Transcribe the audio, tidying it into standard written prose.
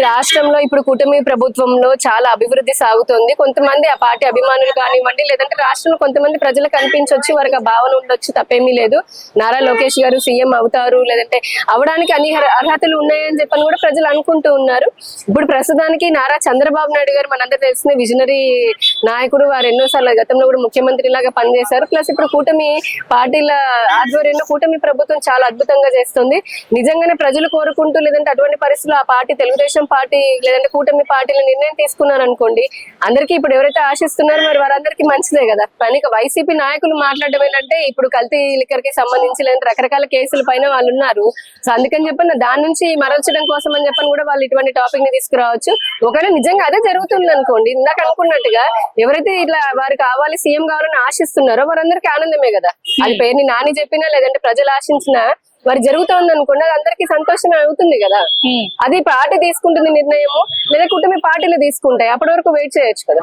రాష్ట్రంలో ఇప్పుడు కూటమి ప్రభుత్వంలో చాలా అభివృద్ధి సాగుతోంది. కొంతమంది ఆ పార్టీ అభిమానులు కానివ్వండి, లేదంటే రాష్ట్రంలో కొంతమంది ప్రజలకు కనిపించొచ్చు, వారికి ఆ భావన ఉండొచ్చు, తప్పేమీ లేదు. నారా లోకేష్ గారు సీఎం అవుతారు, లేదంటే అవడానికి అన్ని అర్హతలు ఉన్నాయని చెప్పని కూడా ప్రజలు అనుకుంటూ ఉన్నారు. ఇప్పుడు ప్రస్తుతానికి నారా చంద్రబాబు నాయుడు గారు మనందరూ తెలిసిన విజనరీ నాయకుడు. వారు ఎన్నోసార్లు గతంలో కూడా ముఖ్యమంత్రి లాగా పనిచేశారు. ప్లస్ ఇప్పుడు కూటమి పార్టీల ఆధ్వర్యంలో కూటమి ప్రభుత్వం చాలా అద్భుతంగా చేస్తుంది. నిజంగానే ప్రజలు కోరుకుంటూ, లేదంటే అటువంటి పరిస్థితుల్లో ఆ పార్టీ తెలుగుదేశం పార్టీ లేదంటే కూటమి పార్టీల నిర్ణయం తీసుకున్నారు అనుకోండి, అందరికీ ఇప్పుడు ఎవరైతే ఆశిస్తున్నారో మరి వారందరికీ మంచిదే కదా. కానీ వైసీపీ నాయకులు మాట్లాడడం ఏంటంటే ఇప్పుడు కల్తీ లిక్కర్ కి సంబంధించి లేదంటే రకరకాల కేసుల పైన వాళ్ళు ఉన్నారు. సో అందుకని చెప్పని దాని నుంచి మరల్చడం కోసం అని చెప్పని కూడా వాళ్ళు ఇటువంటి టాపిక్ ని తీసుకురావచ్చు. ఒకవేళ నిజంగా అదే జరుగుతుంది అనుకోండి, ఇందాక అనుకున్నట్టుగా ఎవరైతే ఇట్లా వారు కావాలి సీఎం కావాలని ఆశిస్తున్నారో వారందరికీ ఆనందమే కదా. అది పేరుని నాని చెప్పినా లేదంటే ప్రజలు ఆశించినా మరి జరుగుతోంది అనుకోండి, అది అందరికీ సంతోషమే అవుతుంది కదా. అది పార్టీ తీసుకుంటుంది నిర్ణయము, లేదా కుటుంబ పార్టీలు తీసుకుంటాయి, అప్పటి వరకు వెయిట్ చేయొచ్చు కదా.